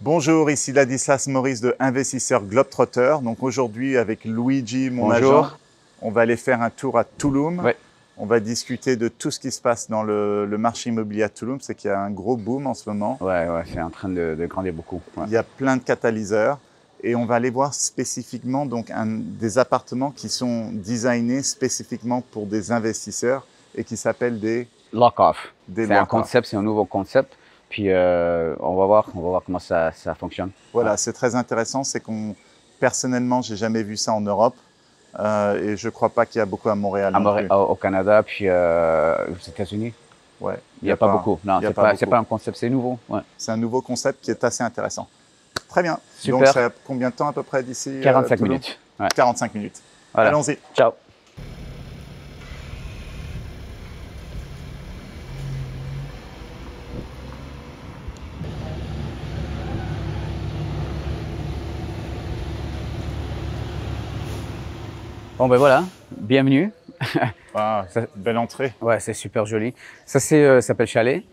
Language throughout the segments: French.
Bonjour, ici Ladislas Maurice de Investisseur Globetrotter. Donc aujourd'hui avec Luigi, mon agent, on va aller faire un tour à Tulum. Ouais. On va discuter de tout ce qui se passe dans le marché immobilier à Tulum. C'est qu'il y a un gros boom en ce moment. Ouais, c'est en train de grandir beaucoup. Ouais. Il y a plein de catalyseurs. Et on va aller voir spécifiquement donc des appartements qui sont designés spécifiquement pour des investisseurs et qui s'appellent des lock-off. C'est un concept, c'est un nouveau concept. Puis on va voir comment ça fonctionne. Voilà, ouais. C'est très intéressant. C'est personnellement, j'ai jamais vu ça en Europe et je crois pas qu'il y a beaucoup à Montréal. Au Canada, puis aux États-Unis. Ouais. Il n'y a pas beaucoup. Non, c'est pas un concept, c'est nouveau. Ouais. C'est un nouveau concept qui est assez intéressant. Très bien. Super. Donc, ça a combien de temps à peu près d'ici 45 minutes. Ouais. 45 minutes. Voilà. Allons-y. Ciao. Bon ben voilà, bienvenue. Ah, belle entrée. Ouais, c'est super joli. Ça s'appelle Chalet.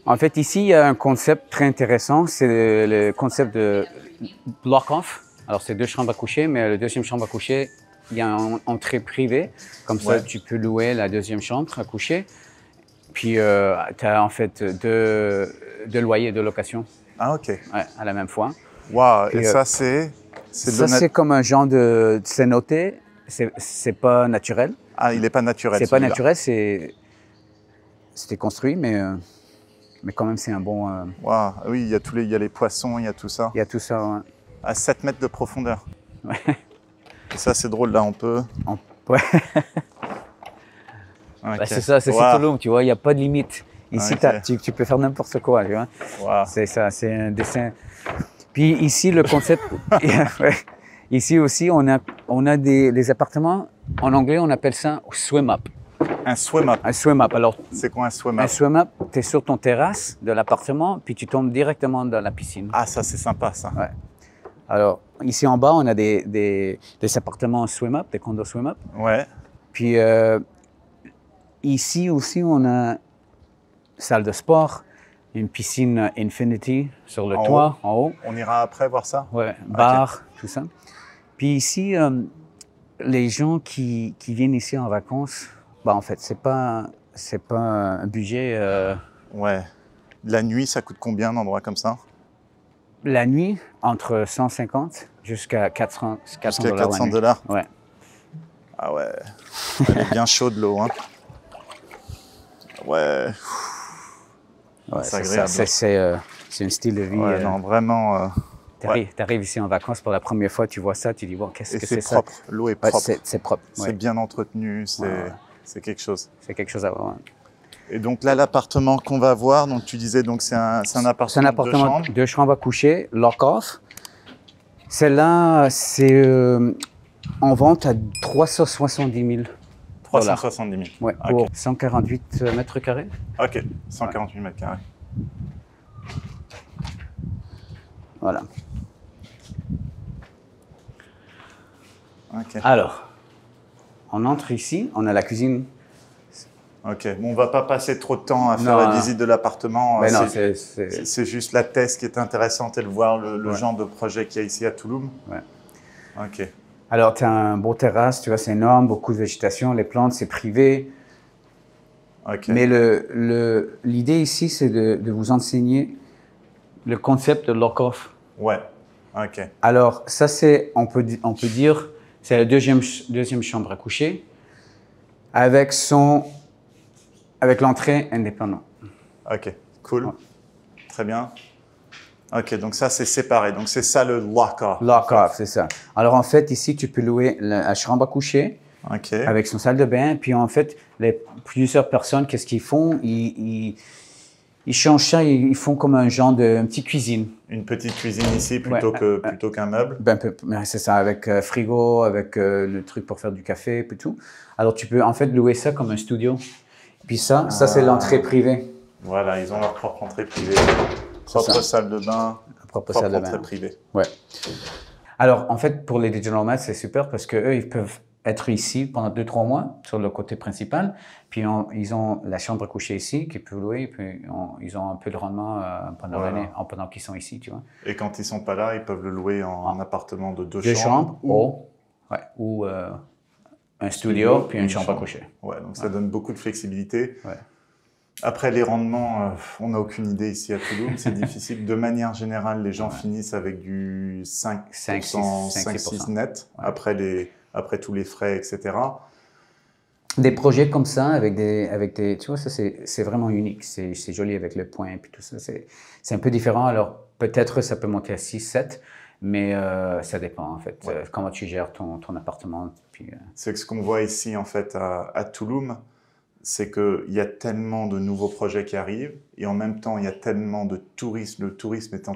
En fait, ici, il y a un concept très intéressant. C'est le concept de block-off. Alors, c'est 2 chambres à coucher, mais la deuxième chambre à coucher, il y a une entrée privée. Comme ça, tu peux louer la deuxième chambre à coucher. Puis, tu as en fait deux loyers de location. Ah, OK. Ouais, à la même fois. Waouh, et ça, c'est... Ça, c'est comme un genre de... C'est noté, c'est pas naturel. Ah, il n'est pas naturel. C'est pas naturel, c'était construit, mais quand même, c'est un bon... Waouh, oui, il y a les poissons, il y a tout ça. Il y a tout ça, ouais. À 7 mètres de profondeur. Ouais. Et ça, c'est drôle, là, on peut... Ouais. Okay. Bah, c'est ça, c'est Tulum, tu vois, il n'y a pas de limite. Ici, tu peux faire n'importe quoi, tu vois. Wow. C'est ça, c'est un dessin. Puis ici, le concept... Ici aussi, on a des appartements, en anglais, on appelle ça swim-up. Un swim-up. Un swim-up. Alors, c'est quoi un swim-up? Un swim-up, tu es sur ton terrasse de l'appartement, puis tu tombes directement dans la piscine. Ah, ça, c'est sympa, ça. Ouais. Alors, ici en bas, on a des appartements swim-up, des condos swim-up. Ouais. Puis ici aussi, on a une salle de sport, une piscine Infinity sur le toit, en haut. On ira après voir ça? Ouais, bar, tout ça. Puis ici, les gens qui viennent ici en vacances, bah en fait, c'est pas un budget. Ouais. La nuit, ça coûte combien un endroit comme ça? La nuit, entre 150 jusqu'à 400 $. Jusqu'à 400 $? Ouais. Ah ouais. Elle est bien chaude, l'eau, hein. Ouais. Ouais, c'est agréable. C'est un style de vie. Ouais, non, vraiment. T'arrives ici en vacances pour la première fois, tu vois ça, tu dis bon, qu'est-ce que c'est ça? C'est propre. L'eau est propre. Ouais, c'est propre. Ouais. C'est bien entretenu. C'est quelque chose. C'est quelque chose à voir. Ouais. Et donc là, l'appartement qu'on va voir, donc tu disais, donc c'est un appartement. C'est un appartement 2 chambres à coucher, lock-off. Celle-là, c'est en vente à 370 000 $. 370 000. Ouais, pour 148 mètres carrés. OK, 148 mètres carrés. Voilà. OK. Alors, on entre ici, on a la cuisine. OK. Bon, on va pas passer trop de temps à faire la visite de l'appartement. Mais non, c'est juste la thèse qui est intéressante et de voir le genre de projet qu'il y a ici à Tulum. Ouais. OK. Alors, tu as un beau terrasse, tu vois, c'est énorme, beaucoup de végétation, les plantes, c'est privé. OK. Mais l'idée ici, c'est de vous enseigner le concept de lock-off. Ouais. OK. Alors, ça, on peut dire, c'est la deuxième chambre à coucher avec l'entrée indépendante. OK, cool. Ouais. Très bien. OK, donc ça, c'est séparé. Donc, c'est ça le lock-off. Lock-off, c'est ça. Alors, en fait, ici, tu peux louer la chambre à coucher avec son salle de bain. Puis, en fait, plusieurs personnes, qu'est-ce qu'ils font? Ils changent ça, ils font comme un genre de petite cuisine. Une petite cuisine ici plutôt qu'un meuble? C'est ça, avec frigo, avec le truc pour faire du café et tout. Alors, tu peux en fait louer ça comme un studio. Puis ça c'est l'entrée privée. Voilà, ils ont leur propre entrée privée. Propre salle de bain, propre entrée privée. Ouais. Alors, en fait, pour les digital nomads, c'est super parce qu'eux, ils peuvent être ici pendant 2-3 mois sur le côté principal. Puis ils ont la chambre à coucher ici qu'ils peuvent louer. Puis ils ont un peu de rendement pendant l'année, pendant qu'ils sont ici, tu vois. Et quand ils sont pas là, ils peuvent le louer en appartement de 2 Deux chambres. ou un studio, puis une chambre à coucher. Ouais, donc ça donne beaucoup de flexibilité. Ouais. Après, les rendements, on n'a aucune idée ici à Toulouse. C'est difficile. De manière générale, les gens finissent avec du 5-6 net, après tous les frais, etc. Des projets comme ça, avec des tu vois, ça c'est vraiment unique. C'est joli avec le point, puis tout ça. C'est un peu différent. Alors, peut-être ça peut monter à 6-7, mais ça dépend, en fait. Ouais. Comment tu gères ton appartement. Puis, C'est que ce qu'on voit ici, en fait, à Toulouse, c'est qu'il y a tellement de nouveaux projets qui arrivent et en même temps, il y a tellement de tourisme. Le tourisme est un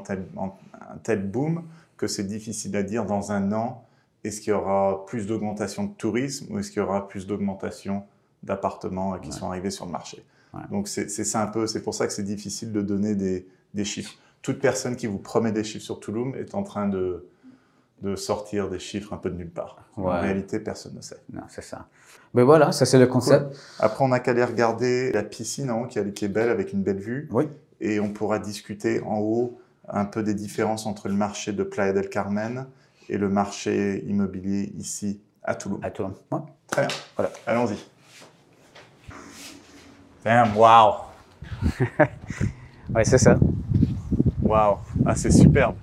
tel boom que c'est difficile à dire dans un an, est-ce qu'il y aura plus d'augmentation de tourisme ou est-ce qu'il y aura plus d'augmentation d'appartements qui sont arrivés sur le marché. Ouais. Donc, c'est ça un peu, c'est pour ça que c'est difficile de donner des chiffres. Toute personne qui vous promet des chiffres sur Toulouse est en train de sortir des chiffres un peu de nulle part. Ouais. En réalité, personne ne sait. Non, c'est ça. Mais voilà, ça c'est le concept. Cool. Après, on n'a qu'à aller regarder la piscine en haut qui est belle, avec une belle vue. Oui. Et on pourra discuter en haut un peu des différences entre le marché de Playa del Carmen et le marché immobilier ici à Toulouse. À Toulouse, ouais. Très bien. Voilà. Allons-y. Damn, wow. Ouais, c'est ça. Wow. Ah, c'est superbe.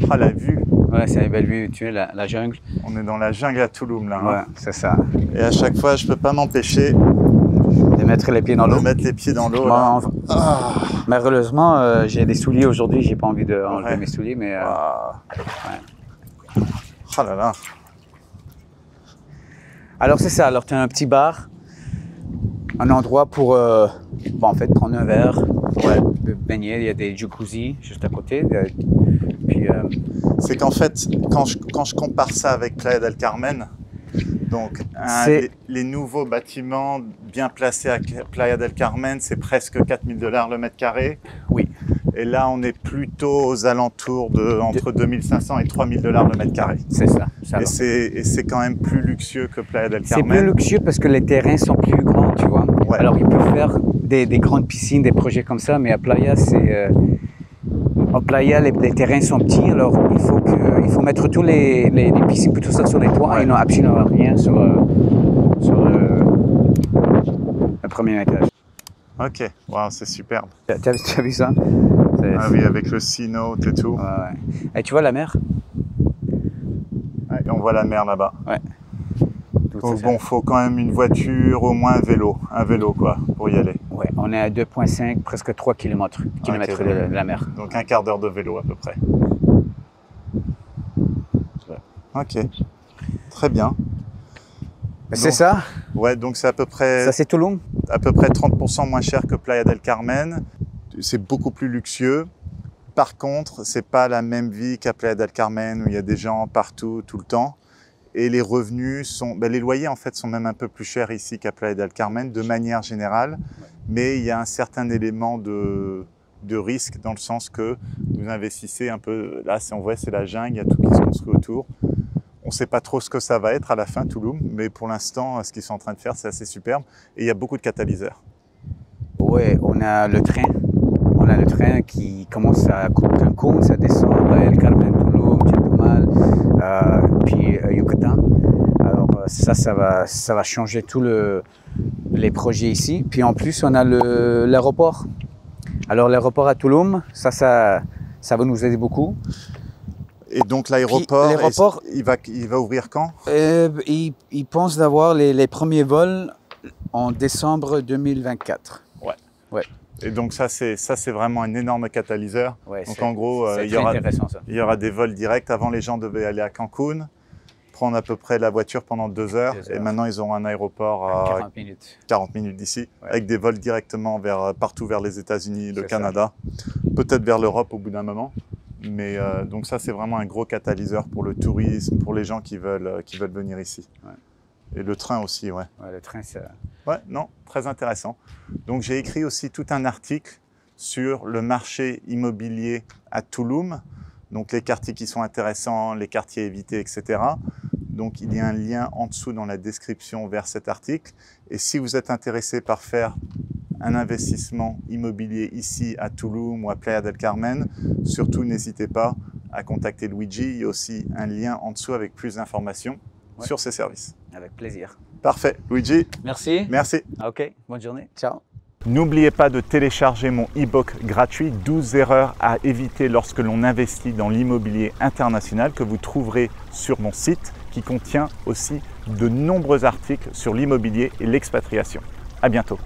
Ah, la vue. Ouais, c'est une belle vue, tu vois, la jungle. On est dans la jungle à Toulouse, là. Ouais, hein. c'est ça. Et à chaque fois, je peux pas m'empêcher de mettre les pieds dans l'eau. De mettre les pieds dans l'eau. Malheureusement, j'ai des souliers aujourd'hui. J'ai pas envie d'enlever mes souliers, mais. Ouais. Oh là là. Alors c'est ça. Alors tu as un petit bar, un endroit pour, en fait, prendre un verre, baigner. Il y a des jacuzzi juste à côté. Puis. C'est qu'en fait, quand je compare ça avec Playa del Carmen. Donc, les nouveaux bâtiments bien placés à Playa del Carmen, c'est presque 4 000 $ le mètre carré. Oui. Et là, on est plutôt aux alentours entre 2 500 et 3 000 $ le mètre carré. C'est ça. Et c'est quand même plus luxueux que Playa del Carmen. C'est plus luxueux parce que les terrains sont plus grands, tu vois. Ouais. Alors, ils peuvent faire des grandes piscines, des projets comme ça, mais à Playa, c'est... En Playa, les terrains sont petits, alors il faut mettre tous les piscines, tout ça sur les toits, et ils n'ont absolument rien sur le premier étage. Ok, wow, c'est superbe. Tu as vu ça? Ah oui, avec le sea note et tout. Ouais. Et tu vois la mer? Ouais, et on voit la mer là-bas. Ouais. Donc bon, faut quand même une voiture, au moins un vélo quoi, pour y aller. Ouais, on est à 2,5, presque 3 km de la mer. Donc un quart d'heure de vélo à peu près. Ok, très bien. C'est ça? Ouais, donc c'est à peu près... Ça c'est Toulouse? À peu près 30% moins cher que Playa del Carmen. C'est beaucoup plus luxueux. Par contre, c'est pas la même vie qu'à Playa del Carmen où il y a des gens partout, tout le temps. Et les revenus sont... les loyers en fait sont même un peu plus chers ici qu'à Playa del Carmen de manière générale. Mais il y a un certain élément de risque dans le sens que vous investissez un peu... Là, on voit, c'est la jungle, il y a tout qui se construit autour. On ne sait pas trop ce que ça va être à la fin, Toulouse, mais pour l'instant, ce qu'ils sont en train de faire, c'est assez superbe. Et il y a beaucoup de catalyseurs. Oui, on a le train. On a le train qui commence à Cancun, ça descend à Playa del Carmen, Toulouse, Chetumal, puis Yucatan. Alors ça va changer tous les projets ici. Puis en plus, on a l'aéroport. Alors l'aéroport à Toulouse, ça va nous aider beaucoup. Et donc l'aéroport, il va ouvrir quand? Il pense d'avoir les premiers vols en décembre 2024. Ouais. Et donc ça c'est vraiment un énorme catalyseur. Ouais, donc en gros, il y aura des vols directs. Avant, les gens devaient aller à Cancun, prendre à peu près la voiture pendant 2 heures. Et maintenant, ils auront un aéroport à 40 minutes d'ici, avec des vols directement partout vers les États-Unis, le Canada, peut-être vers l'Europe au bout d'un moment. Mais donc ça, c'est vraiment un gros catalyseur pour le tourisme, pour les gens qui veulent venir ici. Ouais. Et le train aussi, ouais. Ouais, le train, c'est... Ouais, non, très intéressant. Donc j'ai écrit aussi tout un article sur le marché immobilier à Toulouse, donc les quartiers qui sont intéressants, les quartiers évités, etc. Donc il y a un lien en dessous dans la description vers cet article. Et si vous êtes intéressé par faire un investissement immobilier ici à Tulum ou à Playa del Carmen, surtout n'hésitez pas à contacter Luigi. Il y a aussi un lien en dessous avec plus d'informations sur ses services. Avec plaisir. Parfait, Luigi. Merci. Merci. Ok, bonne journée. Ciao. N'oubliez pas de télécharger mon e-book gratuit 12 erreurs à éviter lorsque l'on investit dans l'immobilier international que vous trouverez sur mon site qui contient aussi de nombreux articles sur l'immobilier et l'expatriation. À bientôt.